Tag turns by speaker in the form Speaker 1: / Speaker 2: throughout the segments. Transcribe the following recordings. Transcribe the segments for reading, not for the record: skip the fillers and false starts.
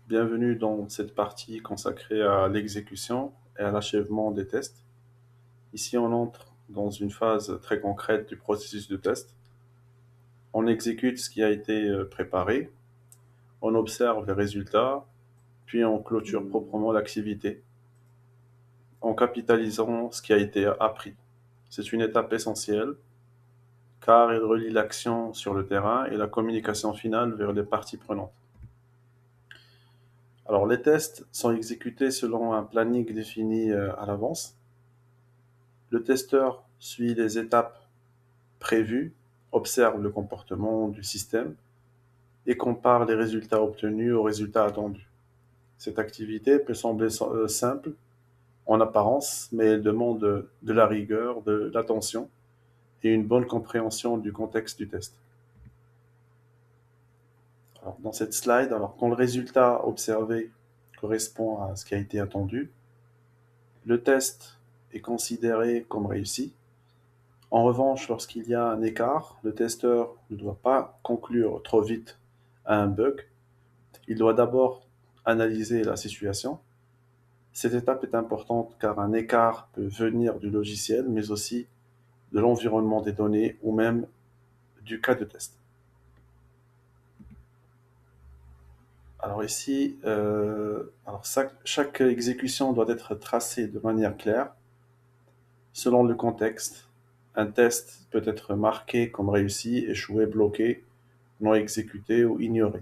Speaker 1: Bienvenue dans cette partie consacrée à l'exécution et à l'achèvement des tests. Ici, on entre dans une phase très concrète du processus de test. On exécute ce qui a été préparé, on observe les résultats, puis on clôture proprement l'activité en capitalisant ce qui a été appris. C'est une étape essentielle car elle relie l'action sur le terrain et la communication finale vers les parties prenantes. Alors, les tests sont exécutés selon un planning défini à l'avance. Le testeur suit les étapes prévues, observe le comportement du système et compare les résultats obtenus aux résultats attendus. Cette activité peut sembler simple en apparence, mais elle demande de la rigueur, de l'attention et une bonne compréhension du contexte du test. Alors, dans cette slide, quand le résultat observé correspond à ce qui a été attendu, le test est considéré comme réussi. En revanche, lorsqu'il y a un écart, le testeur ne doit pas conclure trop vite à un bug. Il doit d'abord analyser la situation. Cette étape est importante car un écart peut venir du logiciel, mais aussi de l'environnement des données ou même du cas de test. Alors ici, chaque exécution doit être tracée de manière claire selon le contexte. Un test peut être marqué comme réussi, échoué, bloqué, non exécuté ou ignoré.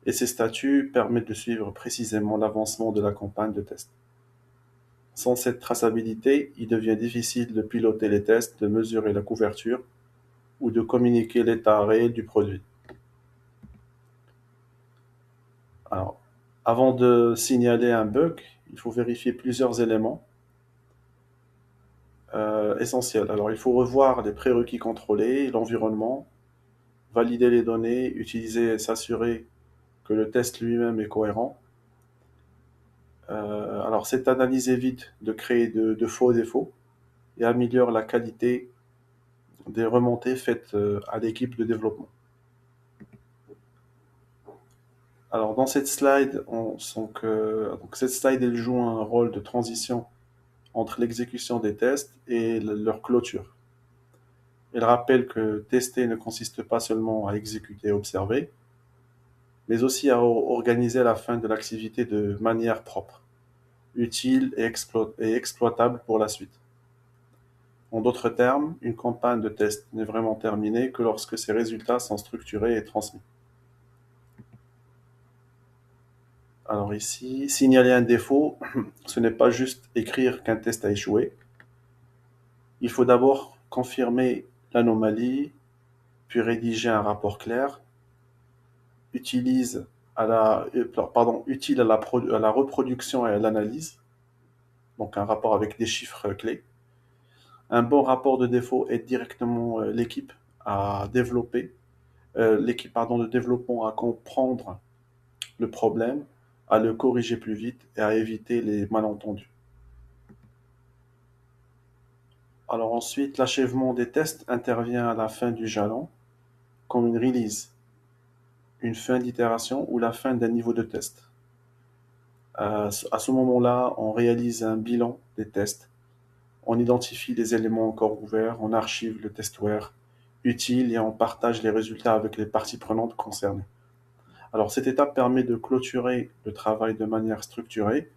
Speaker 1: Et ces statuts permettent de suivre précisément l'avancement de la campagne de test. Sans cette traçabilité, il devient difficile de piloter les tests, de mesurer la couverture ou de communiquer l'état réel du produit. Alors, avant de signaler un bug, il faut vérifier plusieurs éléments essentiels. Alors, il faut revoir les prérequis contrôlés, l'environnement, valider les données, utiliser et s'assurer que le test lui-même est cohérent. Alors, cette analyse évite de créer de faux défauts et améliore la qualité des remontées faites à l'équipe de développement. Alors, dans cette slide, on sent que cette slide elle joue un rôle de transition entre l'exécution des tests et leur clôture. Elle rappelle que tester ne consiste pas seulement à exécuter et observer, mais aussi à organiser la fin de l'activité de manière propre, utile et exploitable pour la suite. En d'autres termes, une campagne de test n'est vraiment terminée que lorsque ses résultats sont structurés et transmis. Alors ici, signaler un défaut, ce n'est pas juste écrire qu'un test a échoué. Il faut d'abord confirmer l'anomalie, puis rédiger un rapport clair, utile à la reproduction et à l'analyse, donc un rapport avec des chiffres clés. Un bon rapport de défaut aide directement l'équipe à développer, de développement à comprendre le problème, à le corriger plus vite et à éviter les malentendus. Alors ensuite, l'achèvement des tests intervient à la fin du jalon, comme une release, une fin d'itération ou la fin d'un niveau de test. À ce moment-là, on réalise un bilan des tests, on identifie les éléments encore ouverts, on archive le testware utile et on partage les résultats avec les parties prenantes concernées. Alors cette étape permet de clôturer le travail de manière structurée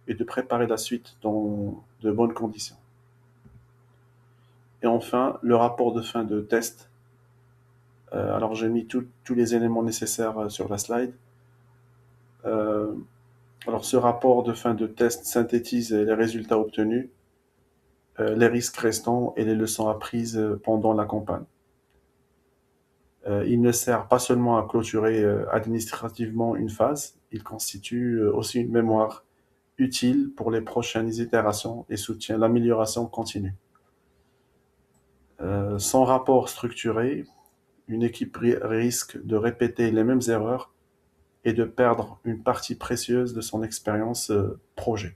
Speaker 1: et de préparer la suite dans de bonnes conditions. Et enfin, le rapport de fin de test. Alors j'ai mis tous les éléments nécessaires sur la slide. Euh, alors ce rapport de fin de test synthétise les résultats obtenus, les risques restants et les leçons apprises pendant la campagne. Il ne sert pas seulement à clôturer administrativement une phase, il constitue aussi une mémoire utile pour les prochaines itérations et soutient l'amélioration continue. Sans rapport structuré, une équipe risque de répéter les mêmes erreurs et de perdre une partie précieuse de son expérience projet.